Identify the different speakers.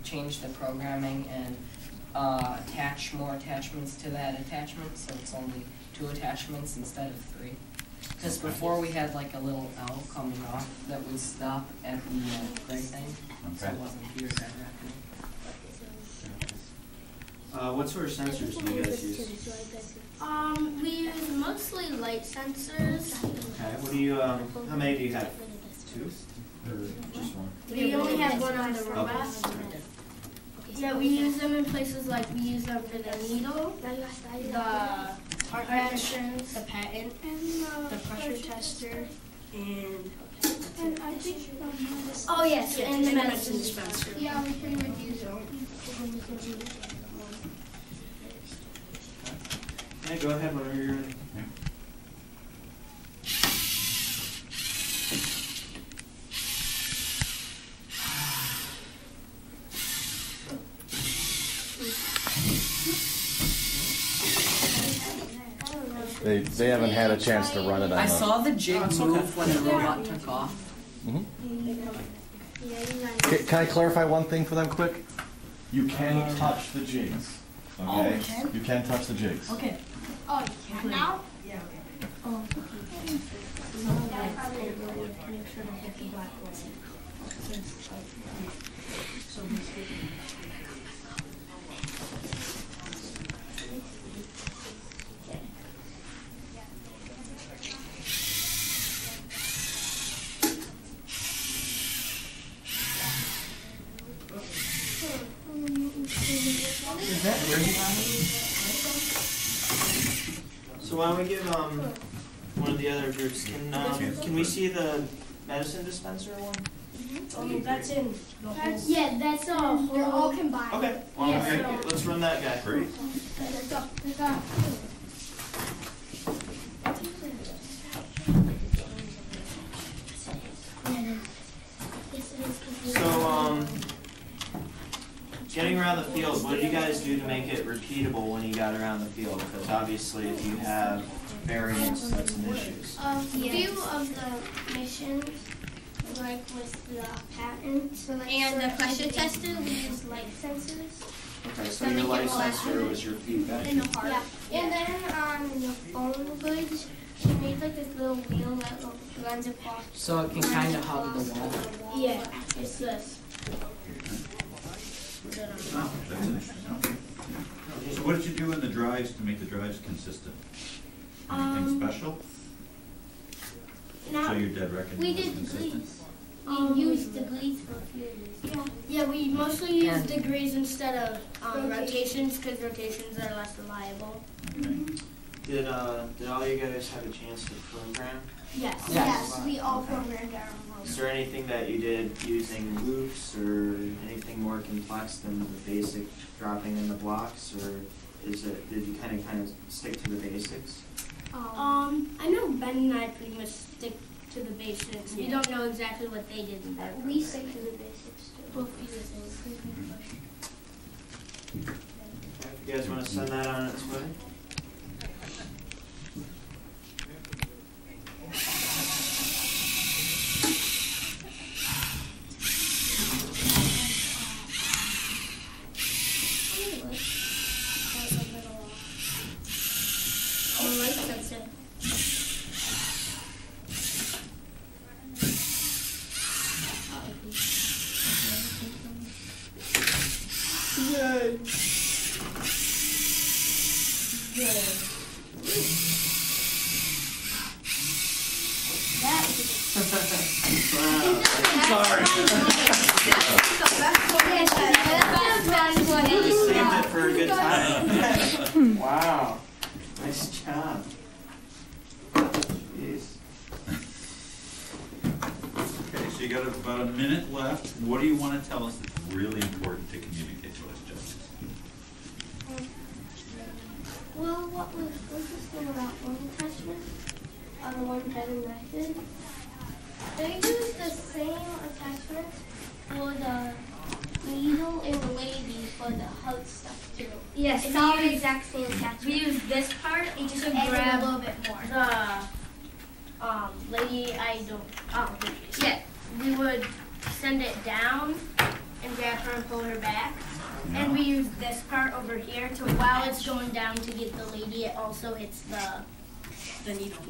Speaker 1: change the programming and attach more attachments to that attachment, so it's only 2 attachments instead of 3. Because before we had like a little L coming off that would stop at the gray thing, so it wasn't here directly.
Speaker 2: What sort of sensors do you guys use?
Speaker 3: We use mostly light sensors.
Speaker 2: Okay. What do you? How many do you have? 2, or just 1?
Speaker 3: We only have one on the robot.
Speaker 2: Okay.
Speaker 3: Yeah, we use them in places like we use them for the needle, the art machines, the patent, the pressure tester, and I think oh yes, and the medicine dispenser. Yeah, we pretty much use them.
Speaker 2: Okay, go ahead whenever you're ready.
Speaker 4: They haven't had a chance to run it on
Speaker 1: I saw the jig move when the robot took off.
Speaker 4: Can I clarify one thing for them quick? You can touch the jigs. Okay? You can touch the jigs.
Speaker 3: Okay. Oh, you can now?
Speaker 5: Yeah, okay.
Speaker 3: Oh, okay.
Speaker 1: Is that really?
Speaker 2: So why don't we give one of the other groups? Can we see the medicine dispenser one?
Speaker 3: Oh, that's in the whole. Yeah, that's
Speaker 5: all. They're all combined.
Speaker 2: Okay. Well,
Speaker 3: Yeah,
Speaker 2: let's run that guy.
Speaker 4: Great.
Speaker 2: So getting around the field, what did you guys do to make it repeatable when you got around the field? Because obviously if you have variance, that's an issue.
Speaker 3: A few of the missions, like with the patent and the pressure tester, we use light sensors.
Speaker 2: Okay, so your light sensor was your feedback.
Speaker 3: In the heart. Yeah. And then on the phone bridge, we made like this little wheel that runs across.
Speaker 1: So it can kind of hug the wall.
Speaker 3: Yeah, it's this.
Speaker 6: Oh, that's interesting. Okay. So what did you do in the drives to make the drives consistent? Anything special? So your dead reckoning
Speaker 3: We
Speaker 6: was
Speaker 3: did
Speaker 6: consistent?
Speaker 3: degrees. We used degrees for fuses. Yeah, we mostly use degrees instead of rotations because rotations are less reliable.
Speaker 6: Okay.
Speaker 2: Did all you guys have a chance to program?
Speaker 3: Yes.
Speaker 1: Yes.
Speaker 3: We all programmed our own.
Speaker 2: Is there anything that you did using loops or anything more complex than the basic dropping in the blocks, or did you kind of stick to the basics?
Speaker 3: I know Ben and I pretty much stick to the basics. We don't know exactly what they did in there. We stick to the basics too.
Speaker 2: If you guys want to send that on its way. Saved it for a good time. Wow. Nice job. Jeez.
Speaker 6: Okay, so you got about a minute left. What do you want to tell us that's really important to communicate to us, Justice?
Speaker 3: Well, what was interesting about one attachment, the one Ben and I did, they used the same attachment for the needle and the lady for the hug stuff too. Yes, it's all the exact same attachment. We use this part and just grab a little bit more. The lady, yeah, we would send it down
Speaker 5: and grab her and pull her back. And we use this part over here to, while it's going down to get the lady, it also hits the needle.